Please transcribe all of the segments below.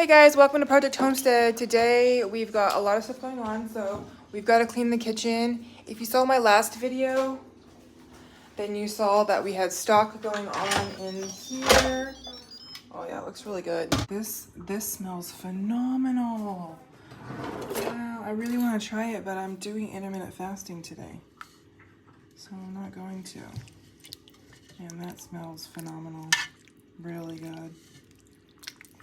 Hey guys, welcome to Project Homestead. Today we've got a lot of stuff going on, so we've got to clean the kitchen. If you saw my last video, then you saw that we had stock going on in here. Oh yeah, it looks really good. This smells phenomenal. Wow, I really want to try it, but I'm doing intermittent fasting today, so I'm not going to. And that smells phenomenal. Really good.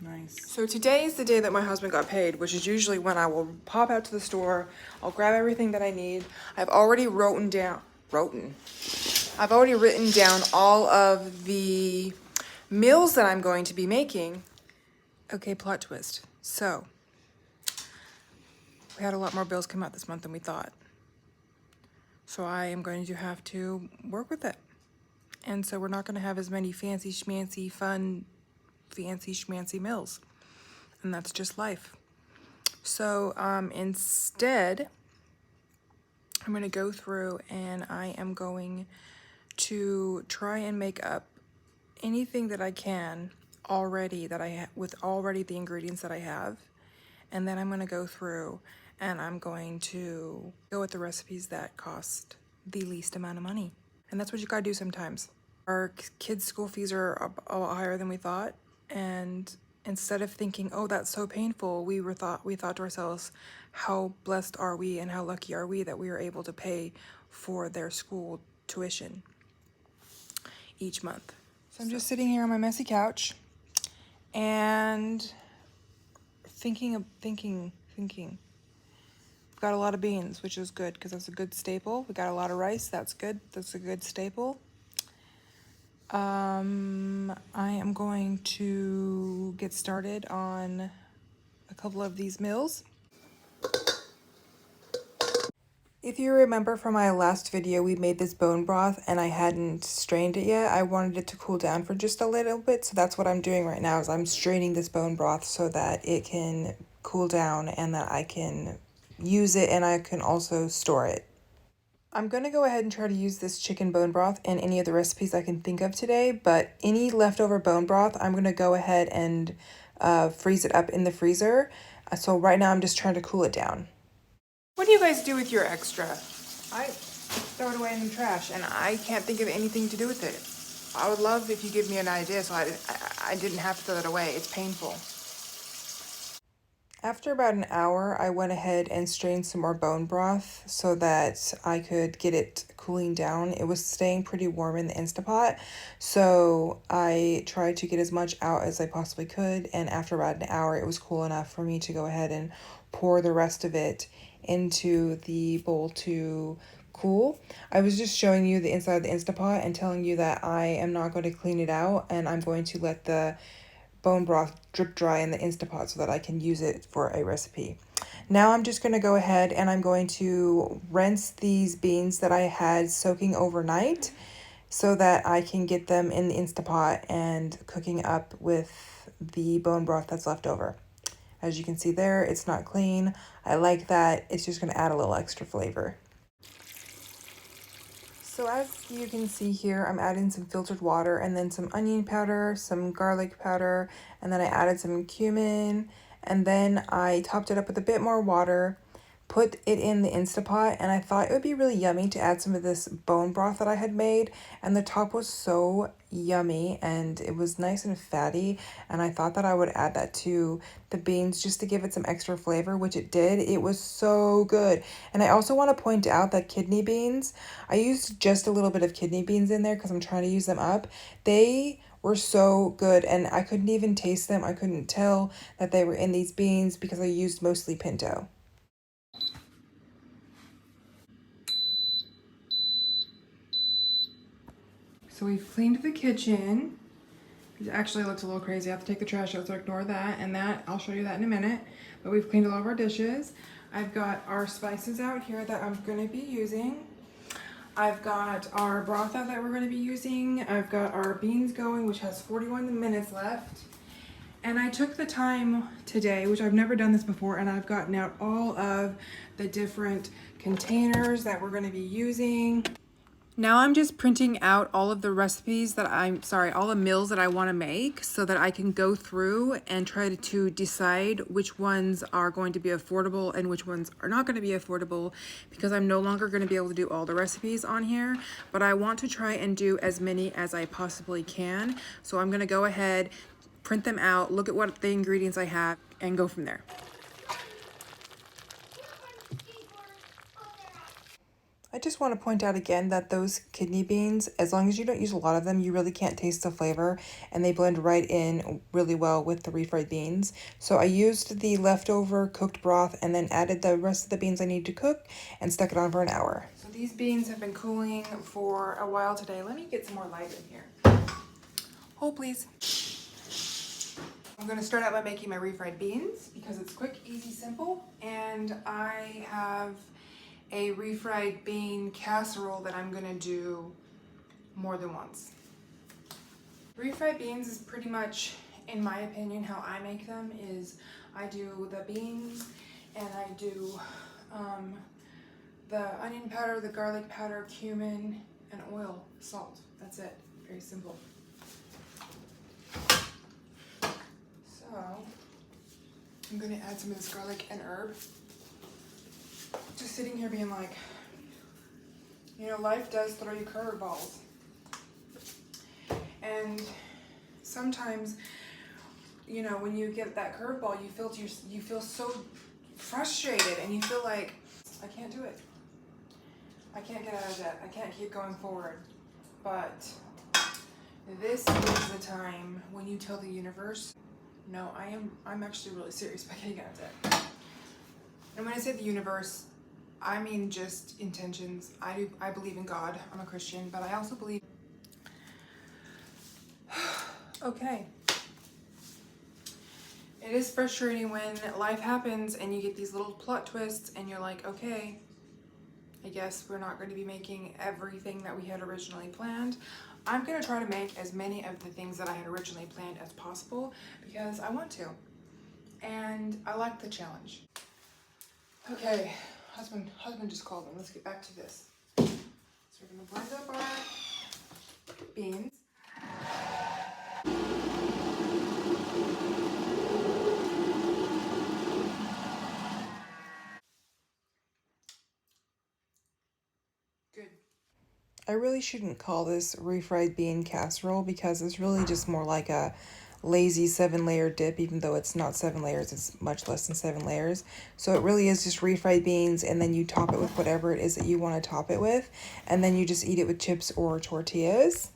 Nice. So today is the day that my husband got paid, which is usually when I will pop out to the store. I'll grab everything that I need. I've already written down all of the meals that I'm going to be making. Okay, plot twist. So we had a lot more bills come out this month than we thought. So I am going to have to work with it. And so we're not going to have as many fancy schmancy meals. And that's just life. So instead, I'm going to go through and I am going to try and make up anything that I can already with already the ingredients that I have. And then I'm going to go through and I'm going to go with the recipes that cost the least amount of money. And that's what you got to do sometimes. Our kids' school fees are a lot higher than we thought, and instead of thinking, oh, that's so painful, we thought to ourselves, how blessed are we and how lucky are we that we are able to pay for their school tuition each month. So I'm just sitting here on my messy couch and thinking. We've got a lot of beans, which is good because that's a good staple. We got a lot of rice, that's good. That's a good staple. I am going to get started on a couple of these meals. If you remember from my last video, we made this bone broth and I hadn't strained it yet. I wanted it to cool down for just a little bit, so that's what I'm doing right now is I'm straining this bone broth so that it can cool down and that I can use it and I can also store it. I'm going to go ahead and try to use this chicken bone broth in any of the recipes I can think of today, but any leftover bone broth, I'm going to go ahead and freeze it up in the freezer. So right now I'm just trying to cool it down. What do you guys do with your extra? I throw it away in the trash and I can't think of anything to do with it. I would love if you give me an idea so I didn't have to throw it away. It's painful. After about an hour, I went ahead and strained some more bone broth so that I could get it cooling down. It was staying pretty warm in the Instapot, so I tried to get as much out as I possibly could, and after about an hour, it was cool enough for me to go ahead and pour the rest of it into the bowl to cool. I was just showing you the inside of the Instapot and telling you that I am not going to clean it out, and I'm going to let the bone broth drip dry in the Instapot so that I can use it for a recipe. Now I'm just going to go ahead and I'm going to rinse these beans that I had soaking overnight so that I can get them in the Instapot and cooking up with the bone broth that's left over. As you can see there, it's not clean. I like that. It's just going to add a little extra flavor. So as you can see here, I'm adding some filtered water and then some onion powder, some garlic powder, and then I added some cumin, and then I topped it up with a bit more water, put it in the Instapot, and I thought it would be really yummy to add some of this bone broth that I had made, and the top was so yummy and it was nice and fatty, and I thought that I would add that to the beans just to give it some extra flavor, which it did. It was so good. And I also want to point out that kidney beans, I used just a little bit of kidney beans in there because I'm trying to use them up. They were so good and I couldn't even taste them. I couldn't tell that they were in these beans because I used mostly pinto. So we've cleaned the kitchen. It actually looks a little crazy. I have to take the trash out, so ignore that. And that, I'll show you that in a minute. But we've cleaned all of our dishes. I've got our spices out here that I'm going to be using. I've got our broth out that we're going to be using. I've got our beans going, which has 41 minutes left. And I took the time today, which I've never done this before, and I've gotten out all of the different containers that we're going to be using. Now I'm just printing out all of the recipes that all the meals that I want to make so that I can go through and try to decide which ones are going to be affordable and which ones are not going to be affordable, because I'm no longer going to be able to do all the recipes on here, but I want to try and do as many as I possibly can. So I'm going to go ahead, print them out, look at what the ingredients I have, and go from there. I just want to point out again that those kidney beans, as long as you don't use a lot of them, you really can't taste the flavor, and they blend right in really well with the refried beans. So I used the leftover cooked broth and then added the rest of the beans I need to cook and stuck it on for an hour. So these beans have been cooling for a while today. Let me get some more light in here. Hold please. I'm going to start out by making my refried beans because it's quick, easy, simple, and I have a refried bean casserole that I'm gonna do more than once. Refried beans is pretty much, in my opinion, how I make them is I do the beans and I do the onion powder, the garlic powder, cumin, and oil, salt. That's it. Very simple. So I'm gonna add some of this garlic and herb. Just sitting here being like, you know, life does throw you curveballs. And sometimes, you know, when you get that curveball, you feel so frustrated and you feel like, I can't do it. I can't get out of debt. I can't keep going forward. But this is the time when you tell the universe, no, I'm actually really serious about getting out of debt. And when I say the universe, I mean just intentions. I believe in God. I'm a Christian, but I also believe. Okay. It is frustrating when life happens and you get these little plot twists and you're like, okay, I guess we're not going to be making everything that we had originally planned. I'm going to try to make as many of the things that I had originally planned as possible because I want to. And I like the challenge. Okay, husband just called me. Let's get back to this. So we're gonna blend up our beans. Good. I really shouldn't call this refried bean casserole because it's really just more like a lazy 7-layer dip, even though it's not 7 layers, it's much less than 7 layers. So it really is just refried beans, and then you top it with whatever it is that you want to top it with, and then you just eat it with chips or tortillas.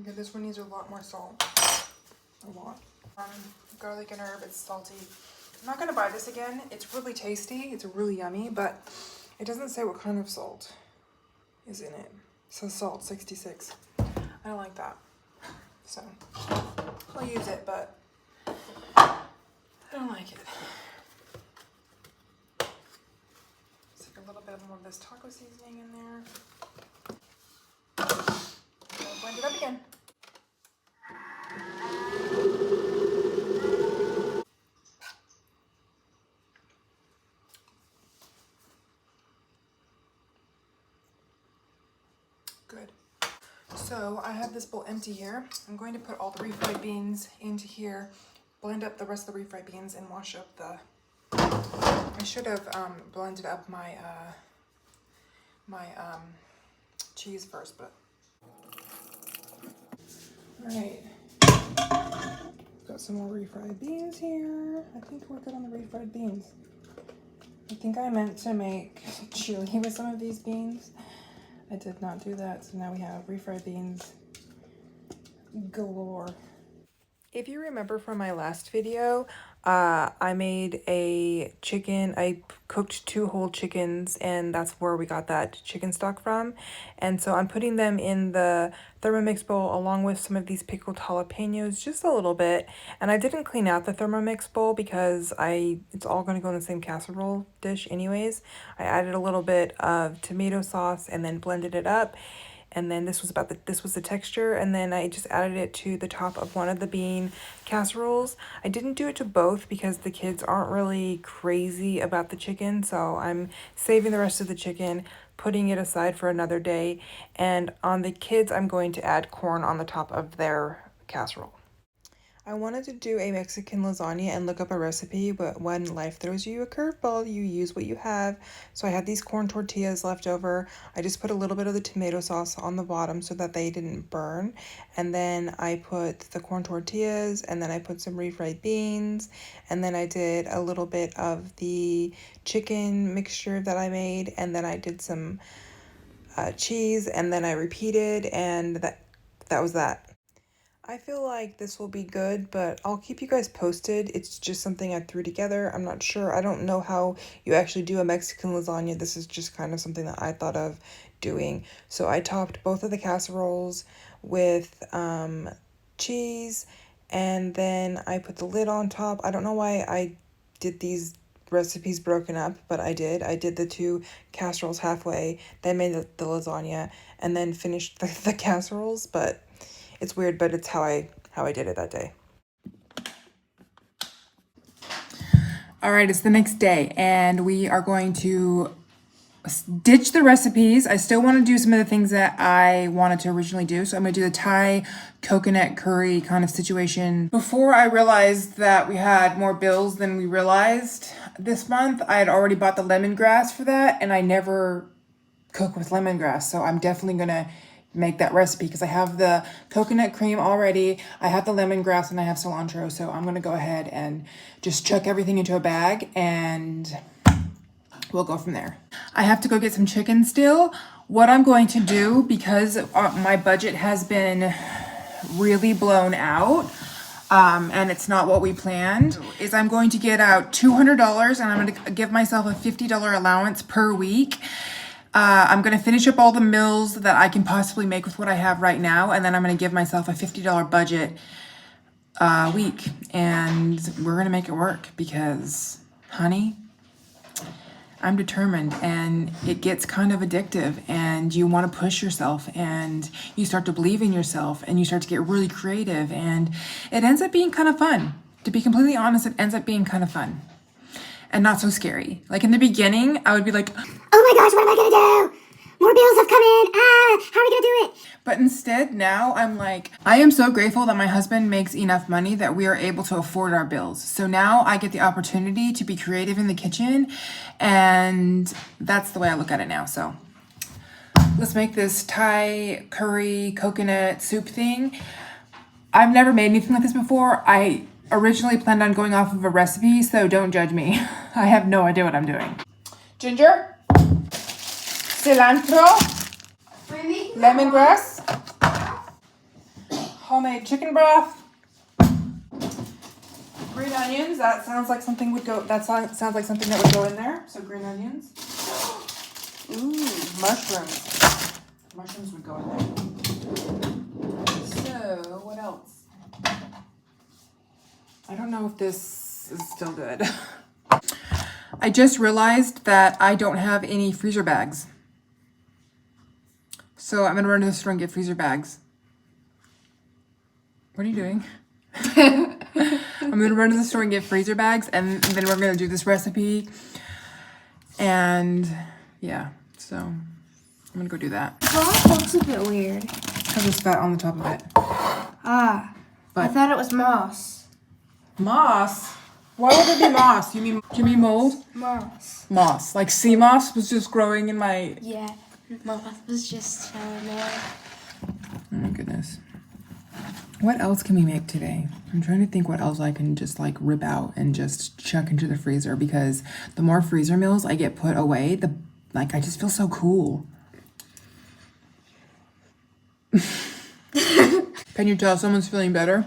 Okay, this one needs a lot more salt. A lot. Garlic and herb, it's salty. I'm not gonna buy this again. It's really tasty, it's really yummy, but it doesn't say what kind of salt is in it. It says salt 66. I don't like that. So I'll use it, but I don't like it. Stick a little bit more of this taco seasoning in there. I'll blend it up again. Good. So I have this bowl empty here. I'm going to put all the refried beans into here, blend up the rest of the refried beans, and wash up the. I should have blended up my cheese first, but. All right. Got some more refried beans here. I think we're good on the refried beans. I think I meant to make chili with some of these beans. I did not do that, so now we have refried beans galore. If you remember from my last video, I made a chicken. I cooked 2 whole chickens, and that's where we got that chicken stock from. And so I'm putting them in the Thermomix bowl along with some of these pickled jalapenos, just a little bit. And I didn't clean out the Thermomix bowl because it's all going to go in the same casserole dish anyways. I added a little bit of tomato sauce and then blended it up. And then this was the texture, and then I just added it to the top of one of the bean casseroles. I didn't do it to both because the kids aren't really crazy about the chicken, so I'm saving the rest of the chicken, putting it aside for another day, and on the kids I'm going to add corn on the top of their casserole. I wanted to do a Mexican lasagna and look up a recipe, but when life throws you a curveball, you use what you have. So I had these corn tortillas left over. I just put a little bit of the tomato sauce on the bottom so that they didn't burn. And then I put the corn tortillas, and then I put some refried beans, and then I did a little bit of the chicken mixture that I made, and then I did some cheese, and then I repeated, and that was that. I feel like this will be good, but I'll keep you guys posted. It's just something I threw together. I'm not sure. I don't know how you actually do a Mexican lasagna. This is just kind of something that I thought of doing. So I topped both of the casseroles with cheese, and then I put the lid on top. I don't know why I did these recipes broken up, but I did. I did the 2 casseroles halfway, then made the lasagna, and then finished the casseroles, but it's weird, but it's how I did it that day. All right, it's the next day, and we are going to ditch the recipes. I still want to do some of the things that I wanted to originally do. So I'm going to do the Thai coconut curry kind of situation. Before I realized that we had more bills than we realized this month, I had already bought the lemongrass for that, and I never cook with lemongrass. So I'm definitely going to make that recipe because I have the coconut cream already, I have the lemongrass, and I have cilantro. So I'm going to go ahead and just chuck everything into a bag, and we'll go from there. I have to go get some chicken still. What I'm going to do, because my budget has been really blown out, and it's not what we planned, is I'm going to get out $200, and I'm going to give myself a $50 allowance per week. I'm going to finish up all the meals that I can possibly make with what I have right now, and then I'm going to give myself a $50 budget week, and we're going to make it work because, honey, I'm determined, and it gets kind of addictive, and you want to push yourself, and you start to believe in yourself, and you start to get really creative, and it ends up being kind of fun. To be completely honest, it ends up being kind of fun and not so scary. Like in the beginning, I would be like, oh my gosh, what am I gonna do? More bills have come in. How are we gonna do it? But instead, now I'm like, I am so grateful that my husband makes enough money that we are able to afford our bills. So now I get the opportunity to be creative in the kitchen, and that's the way I look at it now. So let's make this Thai curry coconut soup thing. I've never made anything like this before. I originally planned on going off of a recipe, so don't judge me. I have no idea what I'm doing. Ginger, cilantro, lemongrass, homemade chicken broth, green onions. That sounds like something would go. That sounds like something that would go in there. So green onions. Ooh, mushrooms. Mushrooms would go in there. So what else? I don't know if this is still good. I just realized that I don't have any freezer bags. So I'm gonna run to the store and get freezer bags. What are you doing? I'm gonna run to the store and get freezer bags, and then we're gonna do this recipe. And yeah, so I'm gonna go do that. That looks a bit weird. Because there's fat on the top of it. I thought it was moss. Moss? Why would it be moss? You mean mold? Moss. Moss. Like sea moss was just growing in my... Yeah, moss was just there. Oh my goodness. What else can we make today? I'm trying to think what else I can just like rip out and just chuck into the freezer, because the more freezer meals I get put away, I just feel so cool. Can you tell someone's feeling better?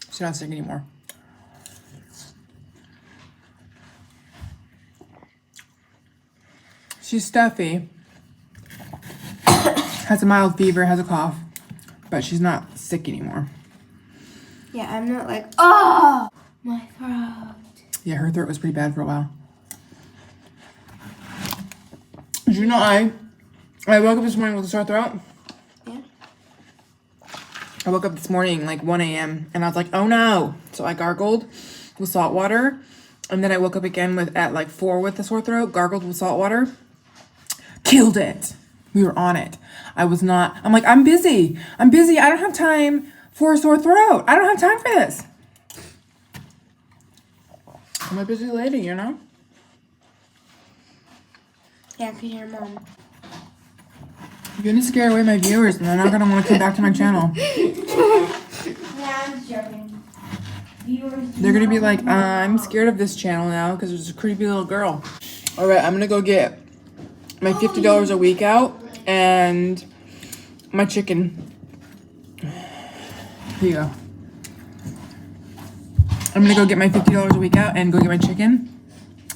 She's not sick anymore. She's stuffy. Has a mild fever, has a cough. But she's not sick anymore. Yeah, I'm not like, oh, my throat. Yeah, her throat was pretty bad for a while. Did you know I woke up this morning with a sore throat? Yeah. I woke up this morning like 1 a.m. and I was like, oh no. So I gargled with salt water. And then I woke up again at like 4 with a sore throat, gargled with salt water. Killed it. We were on it. I'm like, I'm busy. I don't have time for a sore throat. I don't have time for this. I'm a busy lady, you know? Yeah, because your mom. You're gonna scare away my viewers and they're not gonna want to come back to my channel. Yeah, I'm joking. They're gonna be like, I'm scared of this channel now because there's a creepy little girl. All right, I'm gonna go get my $50 a week out and my chicken. Here you go. I'm gonna go get my $50 a week out and go get my chicken.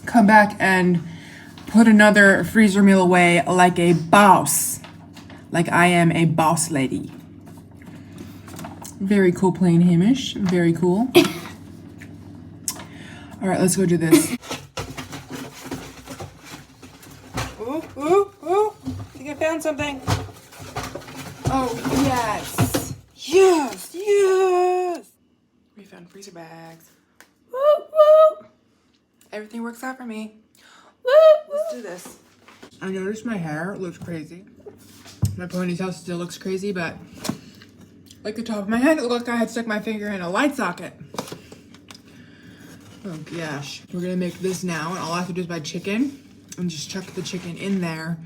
Come back and put another freezer meal away like a boss. Like I am a boss lady. Very cool, plain Hamish. Very cool. All right, let's go do this. Ooh, ooh, ooh. I think I found something. Oh, yes. Yes, yes. We found freezer bags. Woo, woo. Everything works out for me. Woo, woo. Let's do this. I noticed my hair looks crazy. My ponytail still looks crazy, but like the top of my head, it looked like I had stuck my finger in a light socket. Oh gosh. We're gonna make this now, and all I have to do is buy chicken and just chuck the chicken in there.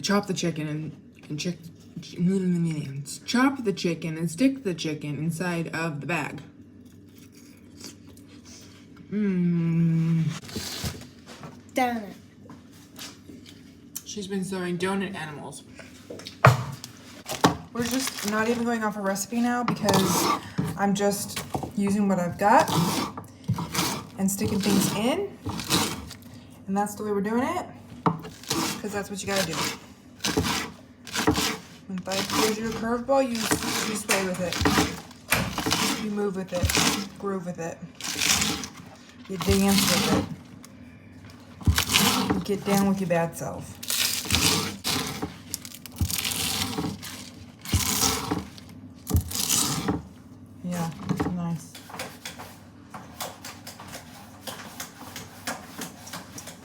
Chop the chicken and chop the chicken and stick the chicken inside of the bag. Donut. She's been sewing donut animals. We're just not even going off a recipe now because I'm just using what I've got and sticking things in. And that's the way we're doing it because that's what you gotta do. When life gives you a curveball, you sway with it. You move with it. Groove with it. You dance with it. You get down with your bad self. Yeah, nice.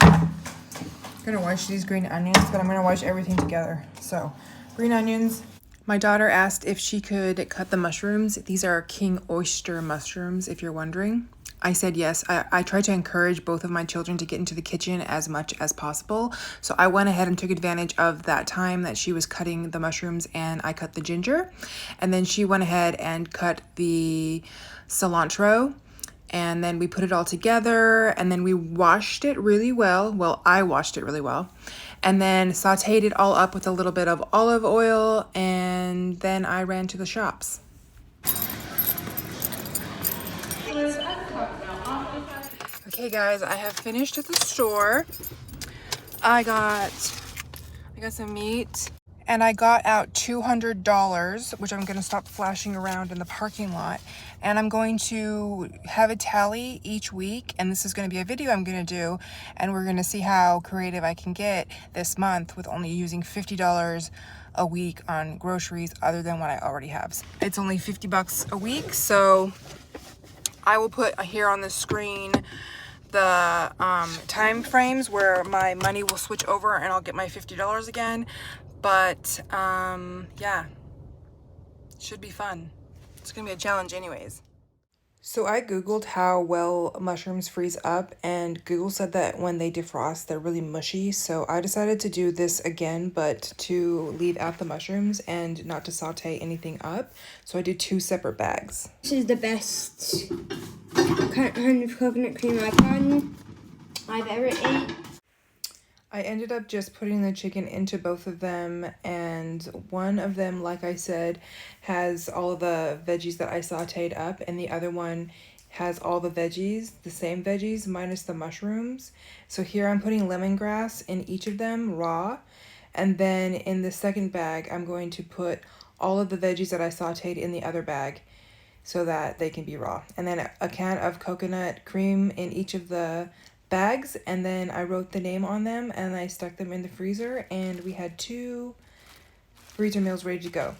I'm gonna wash these green onions, but I'm gonna wash everything together. So, green onions. My daughter asked if she could cut the mushrooms. These are king oyster mushrooms, if you're wondering. I said yes. I try to encourage both of my children to get into the kitchen as much as possible. So I went ahead and took advantage of that time that she was cutting the mushrooms and I cut the ginger. And then she went ahead and cut the cilantro. And then we put it all together and then we washed it really well. Well, I washed it really well. And then sauteed it all up with a little bit of olive oil. And then I ran to the shops. Okay guys, I have finished at the store. I got some meat and I got out $200, which I'm gonna stop flashing around in the parking lot. And I'm going to have a tally each week, and this is gonna be a video I'm gonna do, and we're gonna see how creative I can get this month with only using $50 a week on groceries other than what I already have. It's only 50 bucks a week, so I will put here on the screen the time frames where my money will switch over and I'll get my $50 again. But yeah, should be fun. It's gonna be a challenge anyways. So I googled how well mushrooms freeze up, and Google said that when they defrost they're really mushy. So I decided to do this again, but to leave out the mushrooms and not to saute anything up. So I did 2 separate bags. This is the best kind of coconut cream I've ever ate. I ended up just putting the chicken into both of them, and one of them, like I said, has all of the veggies that I sauteed up, and the other one has all the veggies, the same veggies minus the mushrooms. So here I'm putting lemongrass in each of them raw. And then in the second bag, I'm going to put all of the veggies that I sauteed in the other bag so that they can be raw. And then a can of coconut cream in each of the bags. And then I wrote the name on them and I stuck them in the freezer. And we had 2 freezer meals ready to go.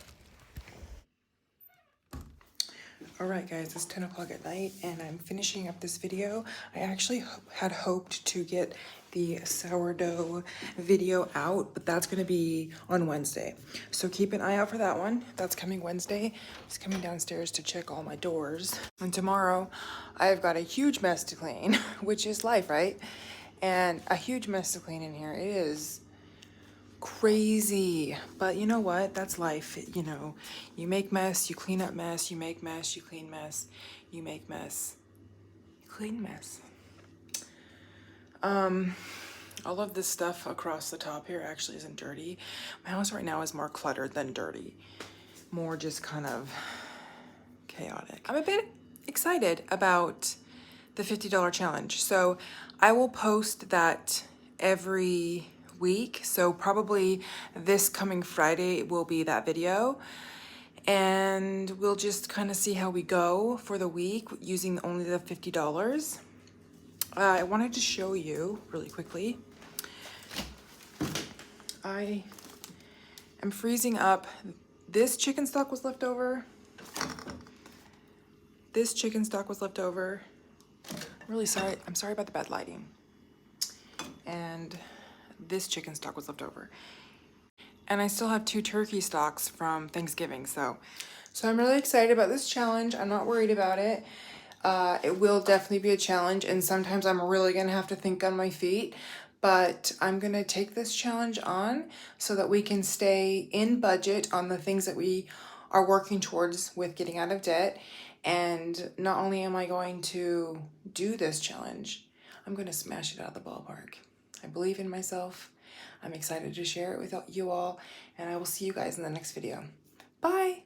Alright guys, it's 10 o'clock at night and I'm finishing up this video. I actually had hoped to get the sourdough video out, but that's going to be on Wednesday. So keep an eye out for that one. That's coming Wednesday. Just coming downstairs to check all my doors. And tomorrow I've got a huge mess to clean, which is life, right? And a huge mess to clean in here. It is crazy, but you know what, that's life. You know, you make mess, you clean up mess, you make mess, you clean mess, you make mess, you clean mess. All of this stuff across the top here actually isn't dirty. My house right now is more cluttered than dirty, more just kind of chaotic. I'm a bit excited about the $50 challenge, so I will post that every week. So probably this coming Friday will be that video, and we'll just kind of see how we go for the week using only the $50. I wanted to show you really quickly. I am freezing up. This chicken stock was left over. This chicken stock was left over. I'm really sorry. I'm sorry about the bad lighting. And this chicken stock was left over. And I still have 2 turkey stocks from Thanksgiving. So I'm really excited about this challenge. I'm not worried about it. It will definitely be a challenge, and sometimes I'm really gonna have to think on my feet, but I'm gonna take this challenge on so that we can stay in budget on the things that we are working towards with getting out of debt. And not only am I going to do this challenge, I'm gonna smash it out of the ballpark. I believe in myself. I'm excited to share it with you all, and I will see you guys in the next video. Bye!